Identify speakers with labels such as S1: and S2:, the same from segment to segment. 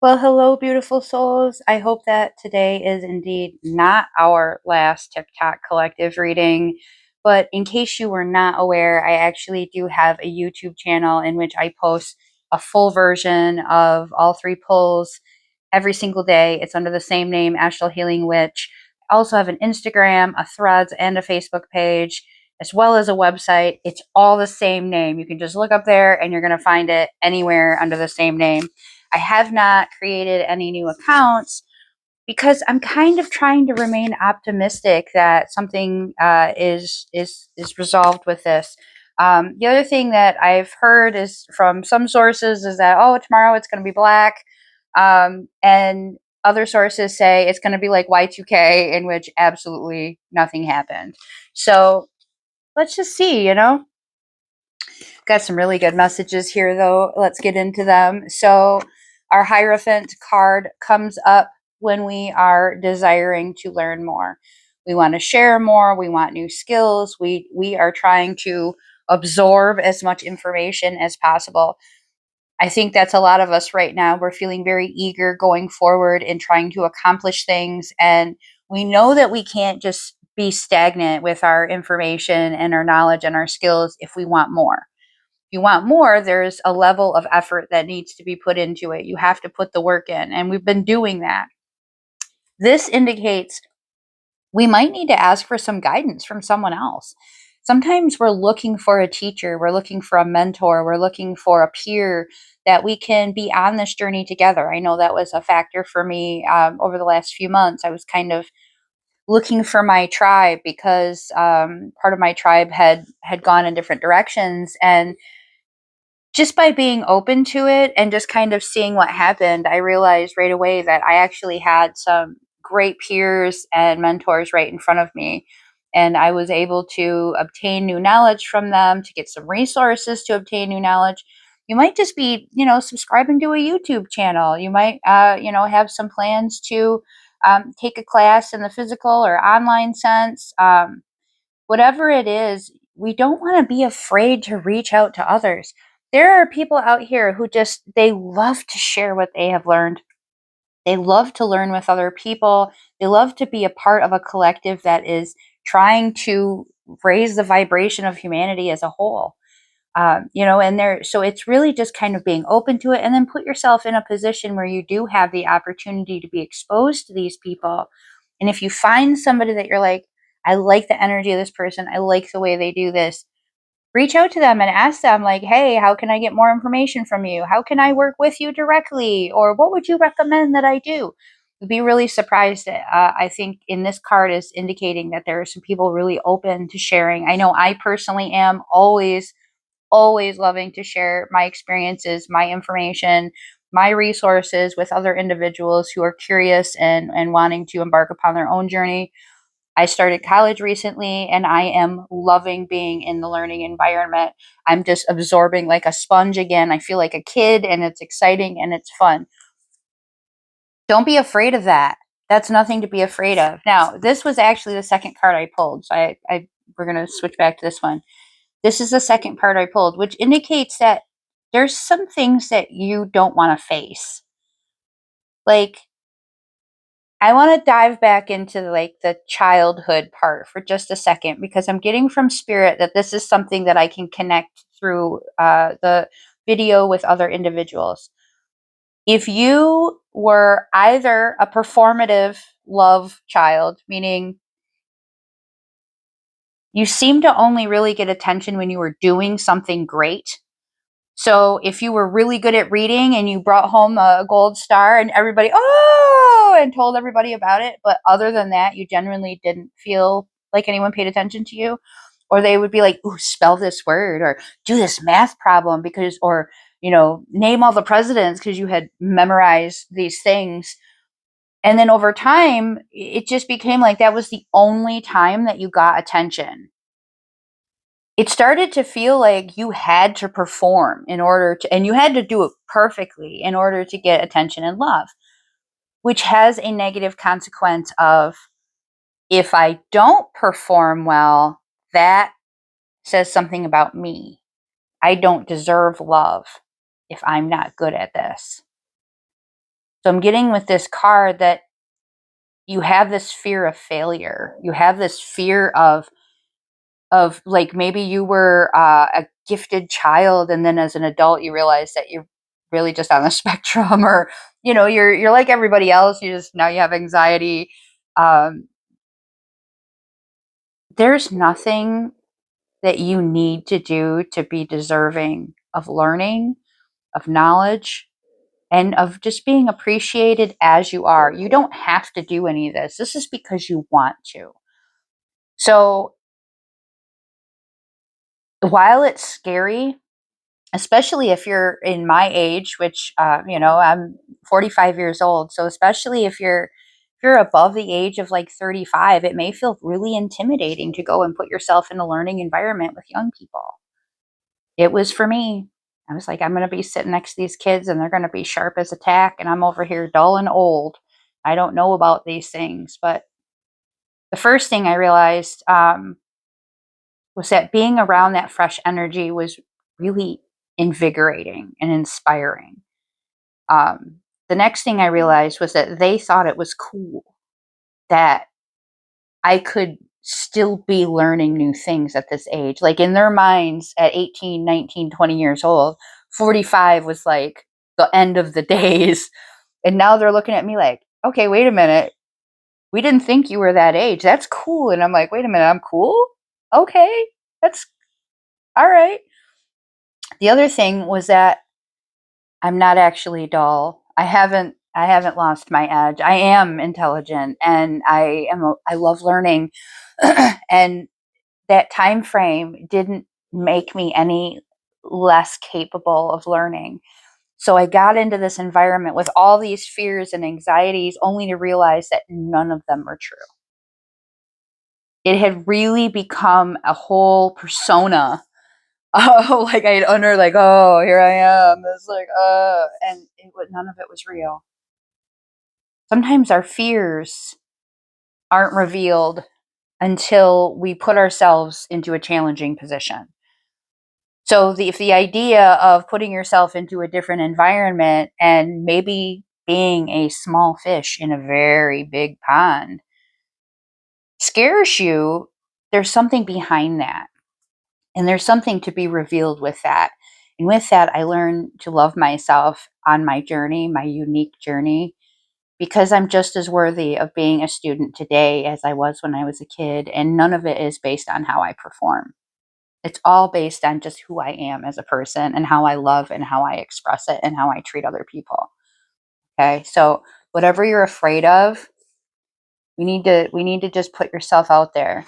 S1: Well, hello, beautiful souls. I hope that today is indeed not our last TikTok collective reading. But in case you were not aware, I actually do have a YouTube channel in which I post a full version of all three pulls every single day. It's under the same name, Astral Healing Witch. I also have an Instagram, a Threads, and a Facebook page, as well as a website. It's all the same name. You can just look up there and you're going to find it anywhere under the same name. I have not created any new accounts because I'm kind of trying to remain optimistic that something is resolved with this. The other thing that I've heard is from some sources is that tomorrow it's going to be black, and other sources say it's going to be like Y2K, in which absolutely nothing happened. So let's just see. Got some really good messages here, though. Let's get into them. So, our Hierophant card comes up when we are desiring to learn more. We want to share more. We want new skills. We are trying to absorb as much information as possible. I think that's a lot of us right now. We're feeling very eager going forward and trying to accomplish things. And we know that we can't just be stagnant with our information and our knowledge and our skills if we want more. If you want more, there's a level of effort that needs to be put into it. You have to put the work in, and we've been doing that. This indicates we might need to ask for some guidance from someone else. Sometimes we're looking for a teacher, we're looking for a mentor, we're looking for a peer that we can be on this journey together. I know that was a factor for me over the last few months. I was kind of looking for my tribe because part of my tribe had gone in different directions, and just by being open to it and just kind of seeing what happened, I realized right away that I actually had some great peers and mentors right in front of me. And I was able to obtain new knowledge from them, to get some resources to obtain new knowledge. You might just be, subscribing to a YouTube channel. You might, have some plans to take a class in the physical or online sense. Whatever it is, we don't want to be afraid to reach out to others. There are people out here who they love to share what they have learned. They love to learn with other people. They love to be a part of a collective that is trying to raise the vibration of humanity as a whole. So it's really just kind of being open to it, and then put yourself in a position where you do have the opportunity to be exposed to these people. And if you find somebody that you're like, I like the energy of this person, I like the way they do this, reach out to them and ask them, like, hey, how can I get more information from you? How can I work with you directly? Or what would you recommend that I do? You'd be really surprised. I think in this card is indicating that there are some people really open to sharing. I know I personally am always loving to share my experiences, my information, my resources with other individuals who are curious and wanting to embark upon their own journey. I started college recently and I am loving being in the learning environment. I'm just absorbing like a sponge again. I feel like a kid, and it's exciting and it's fun. Don't be afraid of that. That's nothing to be afraid of. Now, this was actually the second card I pulled. So we're going to switch back to this one. This is the second card I pulled, which indicates that there's some things that you don't want to face. Like, I want to dive back into like the childhood part for just a second, because I'm getting from spirit that this is something that I can connect through the video with other individuals. If you were either a performative love child, meaning you seem to only really get attention when you were doing something great. So if you were really good at reading and you brought home a gold star and everybody, and told everybody about it, but other than that, you genuinely didn't feel like anyone paid attention to you, or they would be like, ooh, spell this word, or do this math problem or, name all the presidents because you had memorized these things. And then over time, it just became like that was the only time that you got attention. It started to feel like you had to perform and you had to do it perfectly in order to get attention and love, which has a negative consequence of, if I don't perform well, that says something about me. I don't deserve love if I'm not good at this. So I'm getting with this card that you have this fear of failure. You have this fear of like maybe you were a gifted child, and then as an adult you realize that you're really just on the spectrum, or you're like everybody else. You just now you have anxiety. Um, there's nothing that you need to do to be deserving of learning, of knowledge, and of just being appreciated as you are. You don't have to do any of this. This is because you want to. So while it's scary, especially if you're in my age, which I'm 45 years old, so especially if you're above the age of like 35, it may feel really intimidating to go and put yourself in a learning environment with young people. It was for me. I was like, I'm going to be sitting next to these kids and they're going to be sharp as a tack, and I'm over here dull and old. I don't know about these things. But the first thing I realized was that being around that fresh energy was really invigorating and inspiring. The next thing I realized was that they thought it was cool that I could still be learning new things at this age. Like in their minds at 18, 19, 20 years old, 45 was like the end of the days. And now they're looking at me like, okay, wait a minute. We didn't think you were that age. That's cool. And I'm like, wait a minute, I'm cool? Okay, that's all right. The other thing was that I'm not actually dull. I haven't lost my edge. I am intelligent, and I love learning. And that time frame didn't make me any less capable of learning. So I got into this environment with all these fears and anxieties only to realize that none of them were true. It had really become a whole persona. Oh, like I'd under like, oh, here I am. It's like, and none of it was real. Sometimes our fears aren't revealed until we put ourselves into a challenging position. So if the idea of putting yourself into a different environment and maybe being a small fish in a very big pond scares you, there's something behind that. And there's something to be revealed with that. And with that, I learned to love myself on my journey, my unique journey, because I'm just as worthy of being a student today as I was when I was a kid. And none of it is based on how I perform. It's all based on just who I am as a person and how I love and how I express it and how I treat other people. Okay. So whatever you're afraid of, we need to just put yourself out there.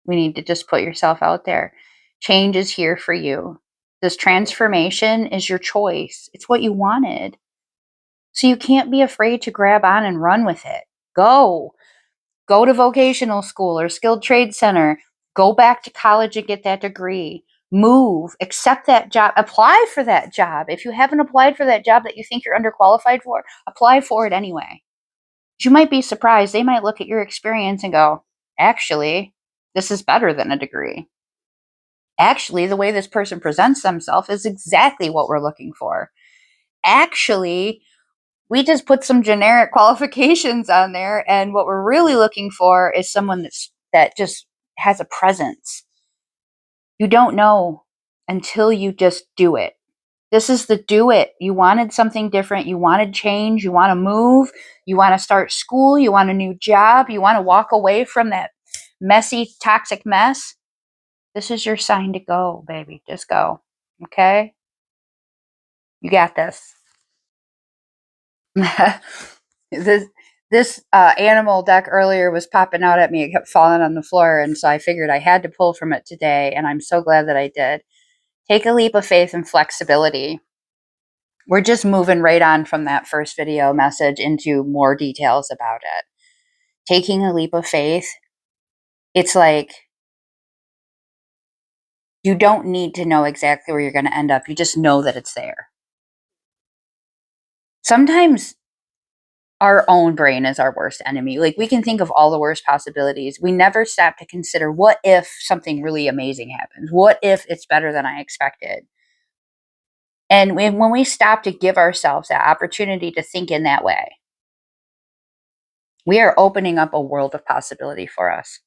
S1: We need to just put yourself out there. Change is here for you. This transformation is your choice. It's what you wanted. So you can't be afraid to grab on and run with it. Go. Go to vocational school or skilled trade center. Go back to college and get that degree. Move. Accept that job. Apply for that job. If you haven't applied for that job that you think you're underqualified for, apply for it anyway. You might be surprised. They might look at your experience and go, actually, this is better than a degree. Actually, the way this person presents themselves is exactly what we're looking for. Actually, we just put some generic qualifications on there, and what we're really looking for is someone that just has a presence. You don't know until you just do it. This is the do it. You wanted something different. You wanted change. You want to move. You want to start school. You want a new job. You want to walk away from that messy, toxic mess. This is your sign to go, baby. Just go. Okay? You got this. this this animal deck earlier was popping out at me. It kept falling on the floor, and so I figured I had to pull from it today, and I'm so glad that I did. Take a leap of faith and flexibility. We're just moving right on from that first video message into more details about it. Taking a leap of faith, it's like you don't need to know exactly where you're going to end up. You just know that it's there. Sometimes our own brain is our worst enemy. Like we can think of all the worst possibilities. We never stop to consider what if something really amazing happens? What if it's better than I expected? And when we stop to give ourselves that opportunity to think in that way, we are opening up a world of possibility for us.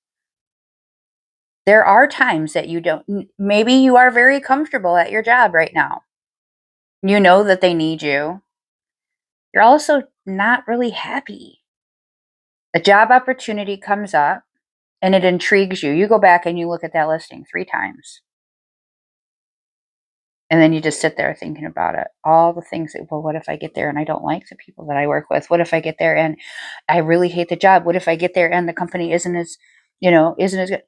S1: There are times that you don't, maybe you are very comfortable at your job right now. You know that they need you. You're also not really happy. A job opportunity comes up and it intrigues you. You go back and you look at that listing 3 times. And then you just sit there thinking about it. All the things that, well, what if I get there and I don't like the people that I work with? What if I get there and I really hate the job? What if I get there and the company isn't as, isn't as good?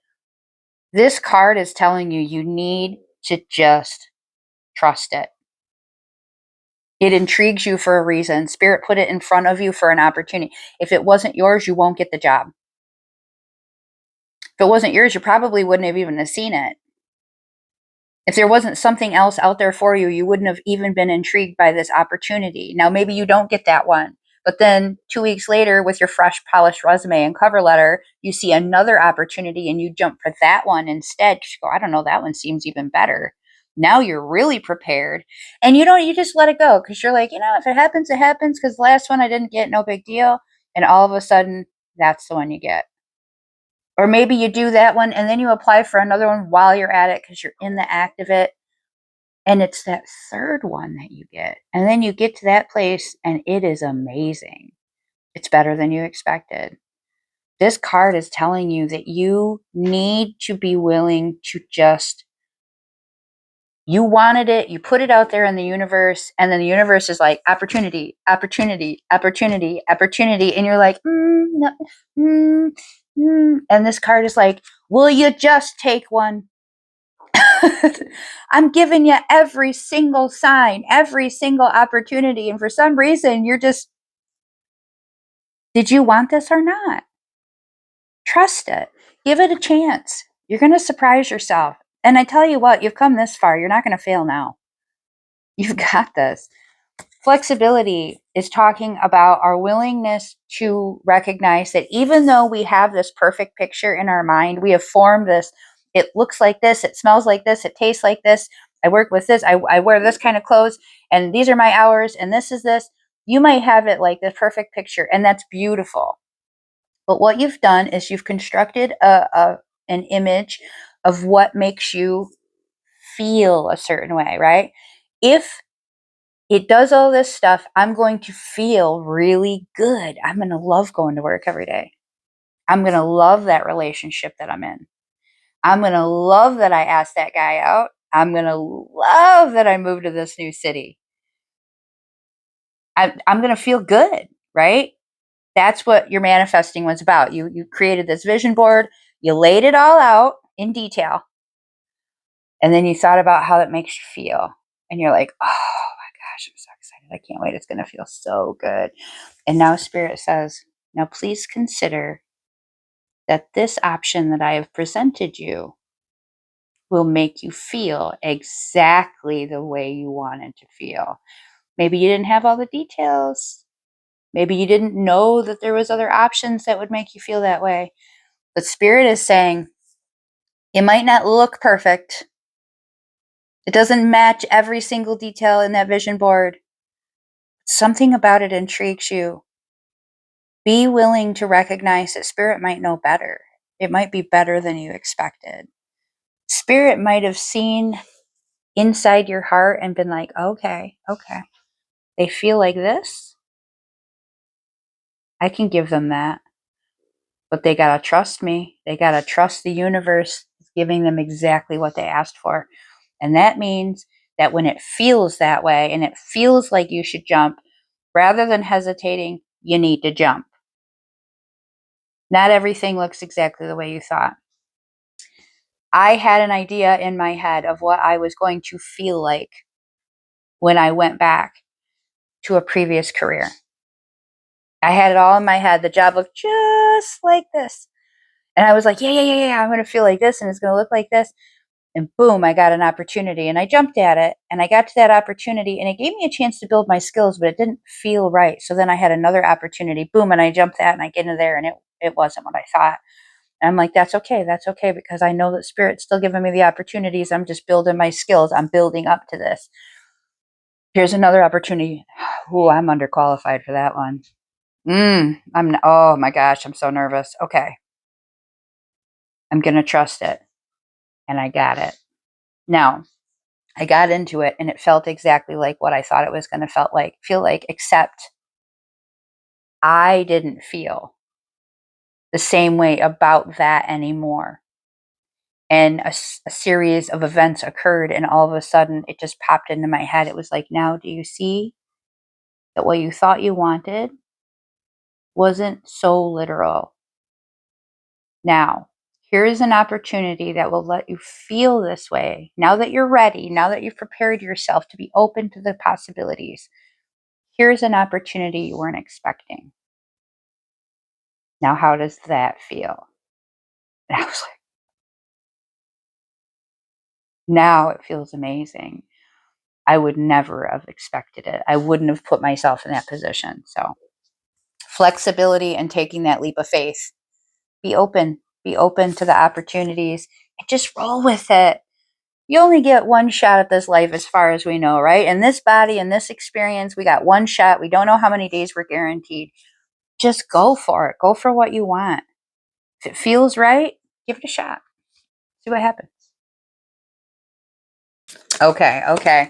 S1: This card is telling you you need to just trust it. It intrigues you for a reason. Spirit put it in front of you for an opportunity. If it wasn't yours, you won't get the job. If it wasn't yours, you probably wouldn't have even seen it. If there wasn't something else out there for you, you wouldn't have even been intrigued by this opportunity. Now, maybe you don't get that one, but then 2 weeks later, with your fresh, polished resume and cover letter, you see another opportunity and you jump for that one instead. You go, I don't know, that one seems even better. Now you're really prepared, and you just let it go because you're like, if it happens, it happens. Because the last one I didn't get, no big deal. And all of a sudden, that's the one you get. Or maybe you do that one and then you apply for another one while you're at it because you're in the act of it. And it's that third one that you get. And then you get to that place and it is amazing. It's better than you expected. This card is telling you that you need to be willing to just, you wanted it, you put it out there in the universe, and then the universe is like, opportunity, opportunity, opportunity, opportunity. And you're like, no, and this card is like, will you just take one? I'm giving you every single sign, every single opportunity. And for some reason, you're just, did you want this or not? Trust it. Give it a chance. You're going to surprise yourself. And I tell you what, you've come this far. You're not going to fail now. You've got this. Flexibility is talking about our willingness to recognize that even though we have this perfect picture in our mind, we have formed this, it looks like this, it smells like this, it tastes like this, I work with this, I wear this kind of clothes, and these are my hours, and this is this. You might have it like the perfect picture, and that's beautiful. But what you've done is you've constructed an image of what makes you feel a certain way, right? If it does all this stuff, I'm going to feel really good. I'm going to love going to work every day. I'm going to love that relationship that I'm in. I'm going to love that I asked that guy out. I'm going to love that I moved to this new city. I'm going to feel good, right? That's what your manifesting was about. You created this vision board, you laid it all out in detail, and then you thought about how it makes you feel. And you're like, oh my gosh, I'm so excited. I can't wait. It's going to feel so good. And now Spirit says, now please consider that this option that I have presented you will make you feel exactly the way you wanted to feel. Maybe you didn't have all the details. Maybe you didn't know that there was other options that would make you feel that way. But Spirit is saying, it might not look perfect. It doesn't match every single detail in that vision board. Something about it intrigues you. Be willing to recognize that Spirit might know better. It might be better than you expected. Spirit might have seen inside your heart and been like, okay, they feel like this. I can give them that. But they got to trust me. They got to trust the universe is giving them exactly what they asked for. And that means that when it feels that way and it feels like you should jump, rather than hesitating, you need to jump. Not everything looks exactly the way you thought. I had an idea in my head of what I was going to feel like when I went back to a previous career. I had it all in my head. The job looked just like this. And I was like, yeah, I'm going to feel like this and it's going to look like this. And boom, I got an opportunity and I jumped at it and I got to that opportunity and it gave me a chance to build my skills, but it didn't feel right. So then I had another opportunity, boom, and I jumped that and I get into there and it wasn't what I thought. And I'm like, that's okay, because I know that Spirit's still giving me the opportunities. I'm just building my skills. I'm building up to this. Here's another opportunity. Ooh, I'm underqualified for that one. Oh my gosh, I'm so nervous. Okay. I'm going to trust it. And I got it. Now, I got into it and it felt exactly like what I thought it was going to feel like, except I didn't feel the same way about that anymore. And a series of events occurred, and all of a sudden it just popped into my head. It was like, now do you see that what you thought you wanted wasn't so literal? Now, here is an opportunity that will let you feel this way. Now that you're ready, now that you've prepared yourself to be open to the possibilities, here's an opportunity you weren't expecting. Now, how does that feel? And I was like, now it feels amazing. I would never have expected it. I wouldn't have put myself in that position. So, flexibility and taking that leap of faith. Be open to the opportunities and just roll with it. You only get one shot at this life as far as we know, right? In this body, in this experience, we got one shot. We don't know how many days we're guaranteed. Just go for it. Go for what you want. If it feels right, give it a shot. See what happens. Okay.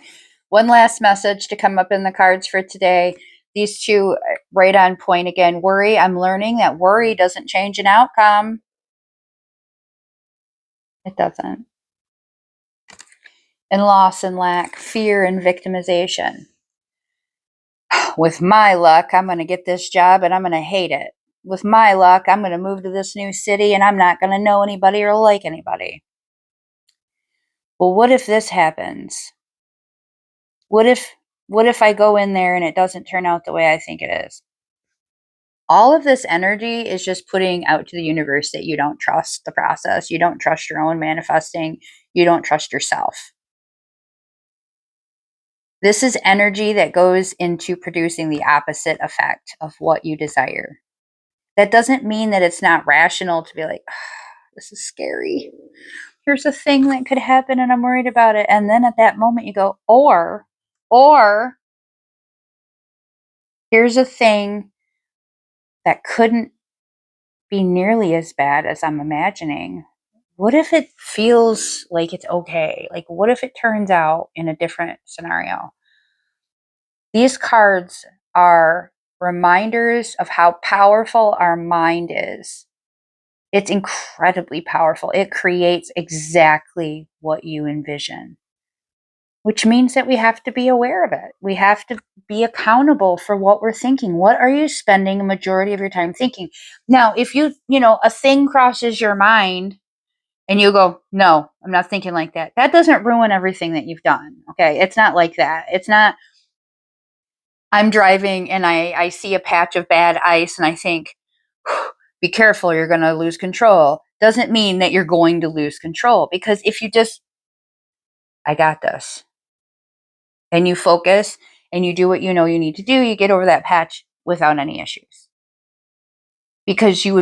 S1: One last message to come up in the cards for today. These two right on point again. Worry. I'm learning that worry doesn't change an outcome. It doesn't. And loss and lack, fear and victimization. With my luck, I'm going to get this job and I'm going to hate it. With my luck, I'm going to move to this new city and I'm not going to know anybody or like anybody. Well, what if this happens? What if I go in there and it doesn't turn out the way I think it is? All of this energy is just putting out to the universe that you don't trust the process. You don't trust your own manifesting. You don't trust yourself. This is energy that goes into producing the opposite effect of what you desire. That doesn't mean that it's not rational to be like, this is scary. Here's a thing that could happen and I'm worried about it. And then at that moment you go, or here's a thing that couldn't be nearly as bad as I'm imagining. What if it feels like it's okay? Like, what if it turns out in a different scenario? These cards are reminders of how powerful our mind is. It's incredibly powerful. It creates exactly what you envision, which means that we have to be aware of it. We have to be accountable for what we're thinking. What are you spending a majority of your time thinking? Now, if a thing crosses your mind and you go, no, I'm not thinking like that. That doesn't ruin everything that you've done. Okay. It's not like that. It's not, I'm driving and I see a patch of bad ice and I think, be careful, you're going to lose control. Doesn't mean that you're going to lose control, because if you just, I got this, and you focus and you do what you know you need to do, you get over that patch without any issues. Because you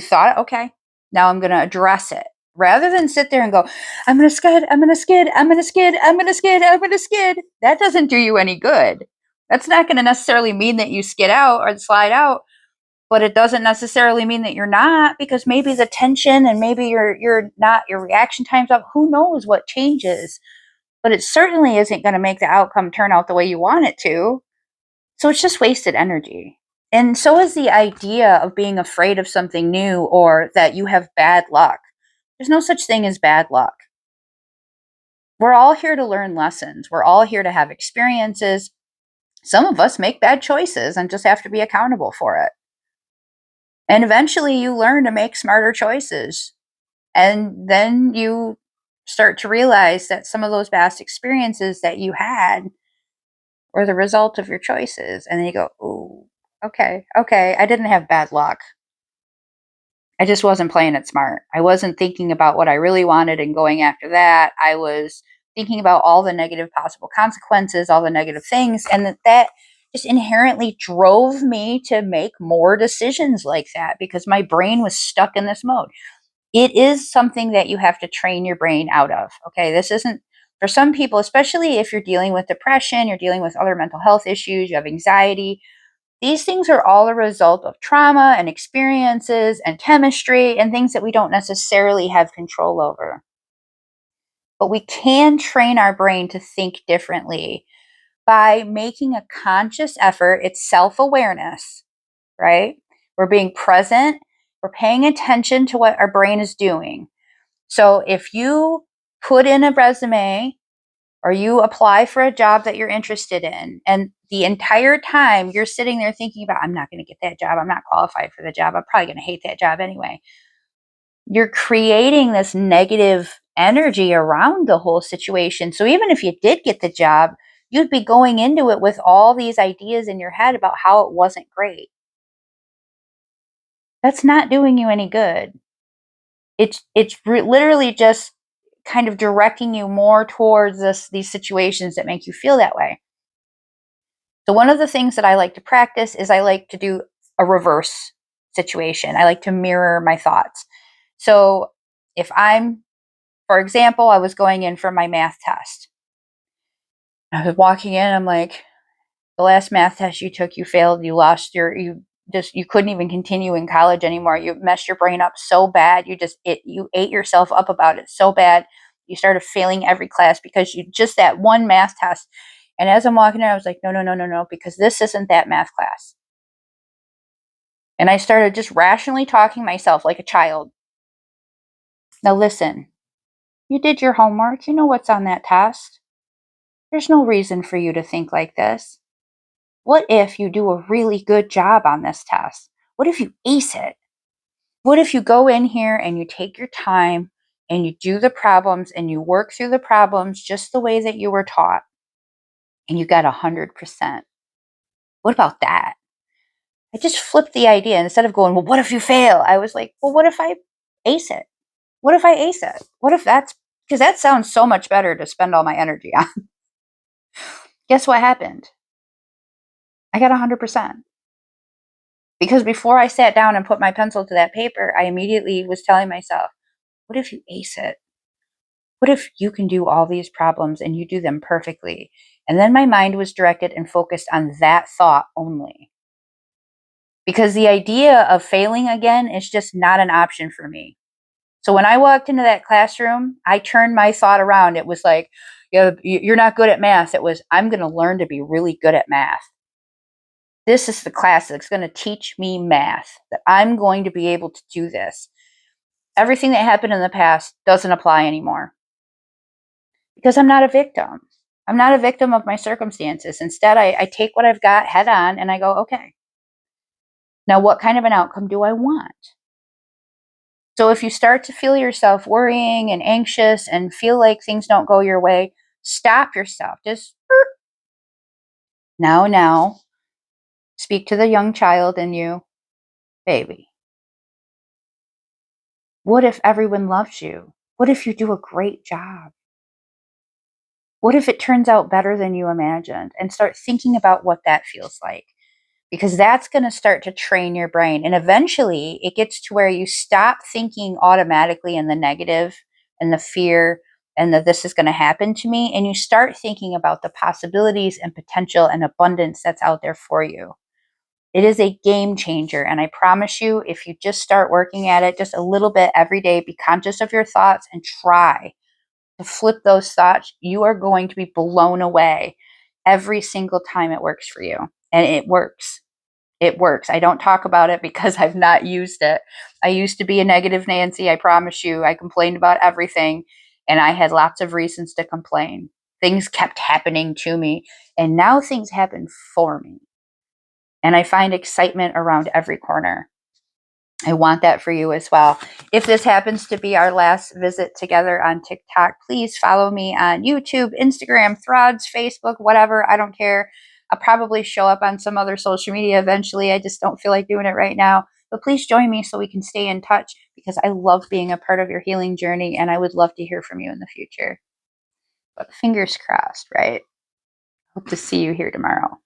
S1: thought, okay, now I'm going to address it. Rather than sit there and go, I'm going to skid, I'm going to skid, I'm going to skid, I'm going to skid, I'm going to skid. That doesn't do you any good. That's not going to necessarily mean that you skid out or slide out, but it doesn't necessarily mean that you're not, because maybe the tension and maybe you're not, your reaction time's up. Who knows what changes? But it certainly isn't going to make the outcome turn out the way you want it to. So it's just wasted energy. And so is the idea of being afraid of something new or that you have bad luck. There's no such thing as bad luck. We're all here to learn lessons. We're all here to have experiences. Some of us make bad choices and just have to be accountable for it. And eventually you learn to make smarter choices. And then you start to realize that some of those past experiences that you had were the result of your choices. And then you go, ooh, okay, I didn't have bad luck. I just wasn't playing it smart. I wasn't thinking about what I really wanted and going after that. I was thinking about all the negative possible consequences, all the negative things, and that just inherently drove me to make more decisions like that because my brain was stuck in this mode. It is something that you have to train your brain out of. Okay, this isn't For some people, especially if you're dealing with depression, you're dealing with other mental health issues, you have anxiety, these things are all a result of trauma and experiences and chemistry and things that we don't necessarily have control over. But we can train our brain to think differently by making a conscious effort. It's self awareness, right? We're being present, we're paying attention to what our brain is doing. So if you put in a resume or you apply for a job that you're interested in, and the entire time you're sitting there thinking about, I'm not going to get that job, I'm not qualified for the job, I'm probably going to hate that job anyway, you're creating this negative energy around the whole situation. So even if you did get the job, you'd be going into it with all these ideas in your head about how it wasn't great. That's not doing you any good. Literally just kind of directing you more towards these situations that make you feel that way. So one of the things that I like to practice is I like to do a reverse situation. I like to mirror my thoughts. So if I'm, for example, I was going in for my math test. I was walking in, I'm like, the last math test you took, you failed, you couldn't even continue in college anymore. You messed your brain up so bad. You ate yourself up about it so bad. You started failing every class because you just that one math test. And as I'm walking in, I was like, no, no, no, no, no, because this isn't that math class. And I started just rationally talking myself like a child. Now listen, you did your homework. You know what's on that test. There's no reason for you to think like this. What if you do a really good job on this test? What if you ace it? What if you go in here and you take your time and you do the problems and you work through the problems just the way that you were taught and you got 100%? What about that? I just flipped the idea. Instead of going, well, what if you fail? I was like, well, what if I ace it? What if I ace it? What if that's because that sounds so much better to spend all my energy on. Guess what happened? I got 100%. Because before I sat down and put my pencil to that paper, I immediately was telling myself, what if you ace it? What if you can do all these problems and you do them perfectly? And then my mind was directed and focused on that thought only. Because the idea of failing again is just not an option for me. So when I walked into that classroom, I turned my thought around. It was like, yeah, you're not good at math. It was, I'm going to learn to be really good at math. This is the class that's going to teach me math, that I'm going to be able to do this. Everything that happened in the past doesn't apply anymore because I'm not a victim. I'm not a victim of my circumstances. Instead, I take what I've got head on and I go, okay, now what kind of an outcome do I want? So if you start to feel yourself worrying and anxious and feel like things don't go your way, stop yourself. Just now, speak to the young child in you, baby. What if everyone loves you? What if you do a great job? What if it turns out better than you imagined? And start thinking about what that feels like. Because that's going to start to train your brain. And eventually it gets to where you stop thinking automatically in the negative and the fear and that this is going to happen to me. And you start thinking about the possibilities and potential and abundance that's out there for you. It is a game changer. And I promise you, if you just start working at it just a little bit every day, be conscious of your thoughts and try to flip those thoughts, you are going to be blown away every single time it works for you. And it works. It works. I don't talk about it because I've not used it. I used to be a negative Nancy. I promise you. I complained about everything and I had lots of reasons to complain. Things kept happening to me and now things happen for me. And I find excitement around every corner. I want that for you as well. If this happens to be our last visit together on TikTok, please follow me on YouTube, Instagram, Threads, Facebook, whatever. I don't care. I'll probably show up on some other social media eventually. I just don't feel like doing it right now. But please join me so we can stay in touch because I love being a part of your healing journey and I would love to hear from you in the future. But fingers crossed, right? Hope to see you here tomorrow.